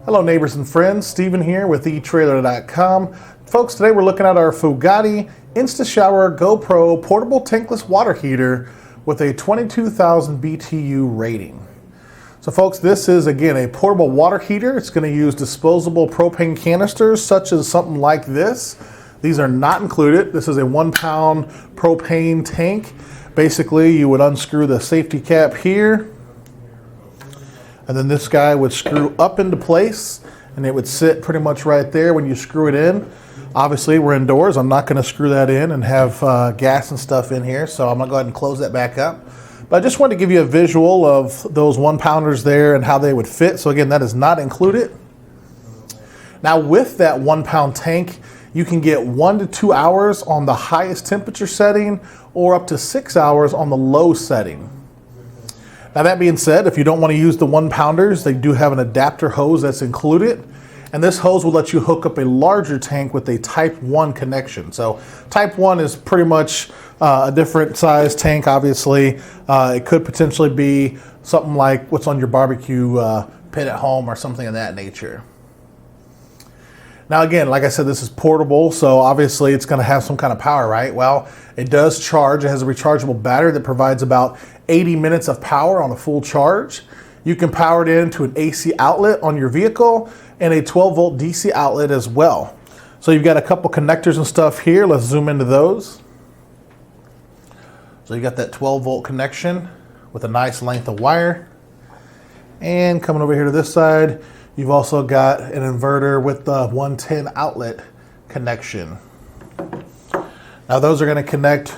Hello neighbors and friends, Stephen here with etrailer.com. Folks, today we're looking at our Fogatti InstaShower GO Pro portable tankless water heater with a 22,000 BTU rating. So folks, this is again a portable water heater. It's going to use disposable propane canisters such as something like this. These are not included. This is a 1 pound propane tank. Basically, you would unscrew the safety cap here, and then this guy would screw up into place, and it would sit pretty much right there when you screw it in. Obviously, we're indoors. I'm not going to screw that in and have gas and stuff in here, so I'm going to go ahead and close that back up. But I just wanted to give you a visual of those 1 pounders there and how they would fit. So again, that is not included. Now with that 1 pound tank, you can get 1 to 2 hours on the highest temperature setting or up to 6 hours on the low setting. Now that being said, if you don't want to use the 1 pounders, they do have an adapter hose that's included. And this hose will let you hook up a larger tank with a type 1 connection. So type 1 is pretty much a different size tank, obviously. It could potentially be something like what's on your barbecue pit at home or something of that nature. Now again, like I said, this is portable, so obviously it's going to have some kind of power, right? Well, it does charge. It has a rechargeable battery that provides about 80 minutes of power on a full charge. You can power it into an AC outlet on your vehicle and a 12 volt DC outlet as well. So you've got a couple connectors and stuff here. Let's zoom into those. So you got that 12 volt connection with a nice length of wire. And coming over here to this side, you've also got an inverter with the 110 outlet connection. Now those are going to connect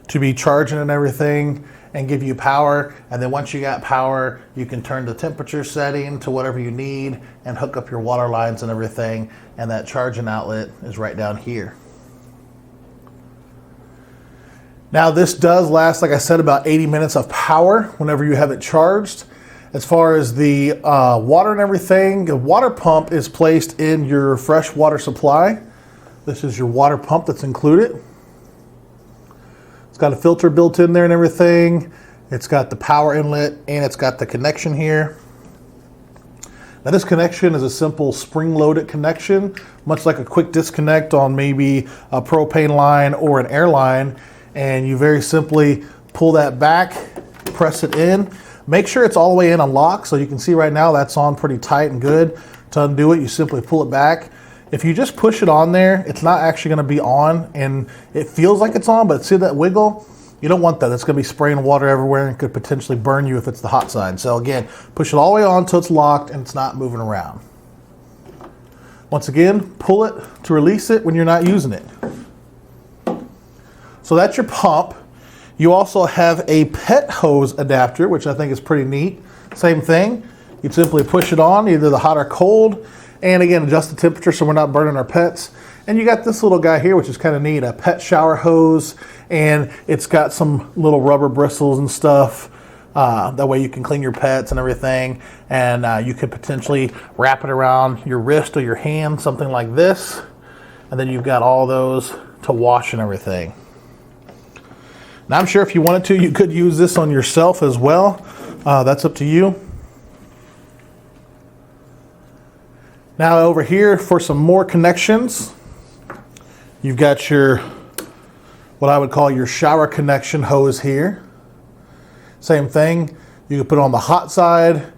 to be charging and everything and give you power. And then once you got power, you can turn the temperature setting to whatever you need and hook up your water lines and everything. And that charging outlet is right down here. Now this does last, like I said, about 80 minutes of power whenever you have it charged. As far as the water and everything, the water pump is placed in your fresh water supply. This is your water pump that's included. It's got a filter built in there and everything. It's got the power inlet and it's got the connection here. Now this connection is a simple spring-loaded connection, much like a quick disconnect on maybe a propane line or an air line. And you very simply pull that back, press it in. Make sure it's all the way in on lock. So you can see right now that's on pretty tight and good. To undo it, you simply pull it back. If you just push it on there, it's not actually going to be on, and it feels like it's on, but see that wiggle? You don't want that. It's going to be spraying water everywhere and could potentially burn you if it's the hot side. So again, push it all the way on until it's locked and it's not moving around. Once again, pull it to release it when you're not using it. So that's your pump. You also have a pet hose adapter, which I think is pretty neat. Same thing. You simply push it on, either the hot or cold, and again, adjust the temperature so we're not burning our pets. And you got this little guy here, which is kind of neat, a pet shower hose, and it's got some little rubber bristles and stuff. That way you can clean your pets and everything. And you could potentially wrap it around your wrist or your hand, something like this. And then you've got all those to wash and everything. Now I'm sure if you wanted to, you could use this on yourself as well. That's up to you. Now over here for some more connections, you've got your, what I would call your shower connection hose here. Same thing, you can put it on the hot side,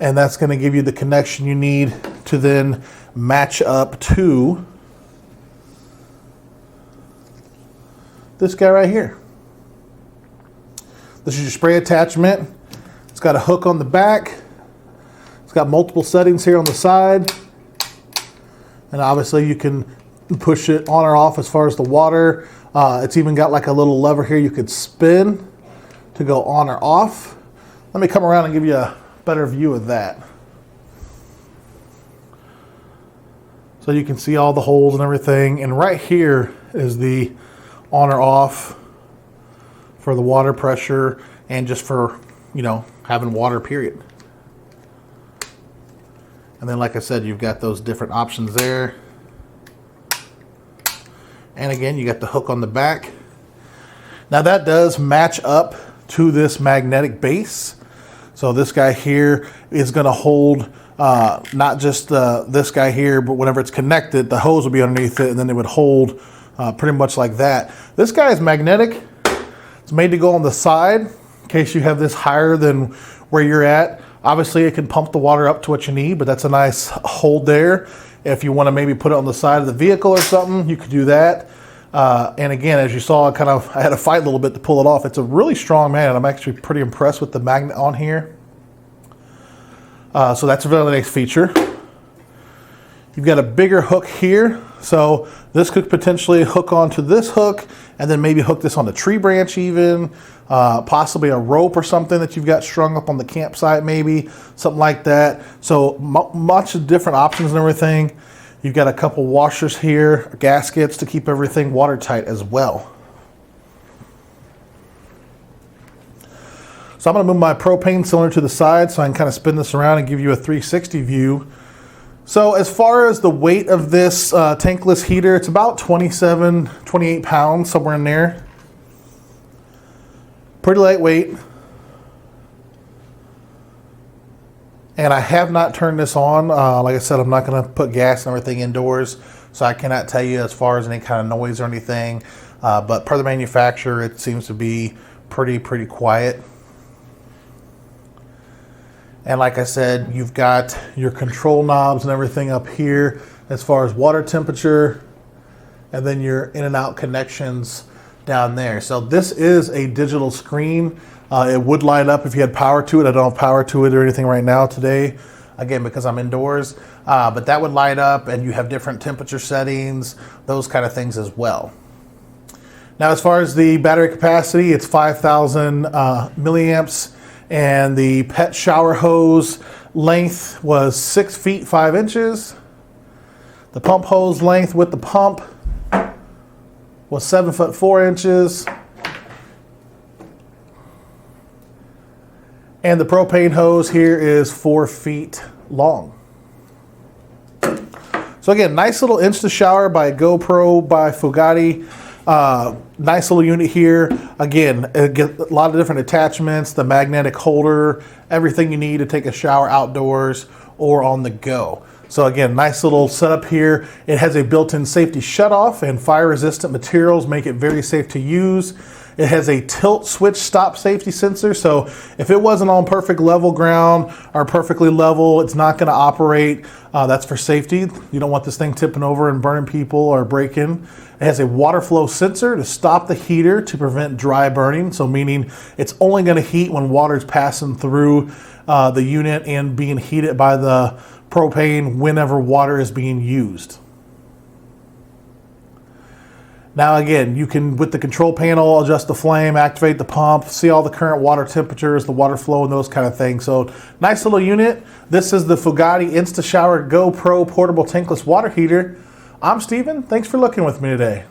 and that's going to give you the connection you need to then match up to this guy right here. This is your spray attachment. It's got a hook on the back. It's got multiple settings here on the side. And obviously you can push it on or off as far as the water. It's even got like a little lever here you could spin to go on or off. Let me come around and give you a better view of that. So you can see all the holes and everything. And right here is the on or off for the water pressure and just for, you know, having water, period. And then, like I said, you've got those different options there. And again, you got the hook on the back. Now that does match up to this magnetic base. So this guy here is going to hold Not just this guy here, but whenever it's connected, the hose will be underneath it, and then it would hold pretty much like that. This guy is magnetic. It's made to go on the side in case you have this higher than where you're at. Obviously, it can pump the water up to what you need, but that's a nice hold there. If you want to maybe put it on the side of the vehicle or something, you could do that. And again, as you saw, I had to fight a little bit to pull it off. It's a really strong magnet. I'm actually pretty impressed with the magnet on here. So that's a really nice feature. You've got a bigger hook here. So this could potentially hook onto this hook and then maybe hook this on a tree branch even, possibly a rope or something that you've got strung up on the campsite maybe, something like that. So much different options and everything. You've got a couple washers here, gaskets to keep everything watertight as well. So I'm going to move my propane cylinder to the side so I can kind of spin this around and give you a 360 view. So as far as the weight of this tankless heater, it's about 27, 28 pounds, somewhere in there. Pretty lightweight. And I have not turned this on. Like I said, I'm not going to put gas and everything indoors, so I cannot tell you as far as any kind of noise or anything. But per the manufacturer, it seems to be pretty quiet. And like I said, you've got your control knobs and everything up here as far as water temperature, and then your in and out connections down there. So this is a digital screen. It would light up if you had power to it. I don't have power to it or anything right now today, again, because I'm indoors. But that would light up, and you have different temperature settings, those kind of things as well. Now, as far as the battery capacity, it's 5,000 milliamps. And the pet shower hose length was 6 feet 5 inches. The pump hose length with the pump was 7 foot 4 inches. And the propane hose here is 4 feet long. So again, nice little InstaShower by GO Pro by Fogatti. Nice little unit here. Again, get a lot of different attachments, the magnetic holder, everything you need to take a shower outdoors or on the go. So again, nice little setup here. It has a built-in safety shutoff, and fire-resistant materials make it very safe to use. It has a tilt switch stop safety sensor, so if it wasn't on perfect level ground or perfectly level, it's not going to operate. That's for safety. You don't want this thing tipping over and burning people or breaking. It has a water flow sensor to stop the heater to prevent dry burning, so meaning it's only going to heat when water's passing through the unit and being heated by the propane whenever water is being used. Now again, you can, with the control panel, adjust the flame, activate the pump, see all the current water temperatures, the water flow, and those kind of things. So nice little unit. This is the Fogatti InstaShower GO Pro Portable Tankless Water Heater. I'm Steven. Thanks for looking with me today.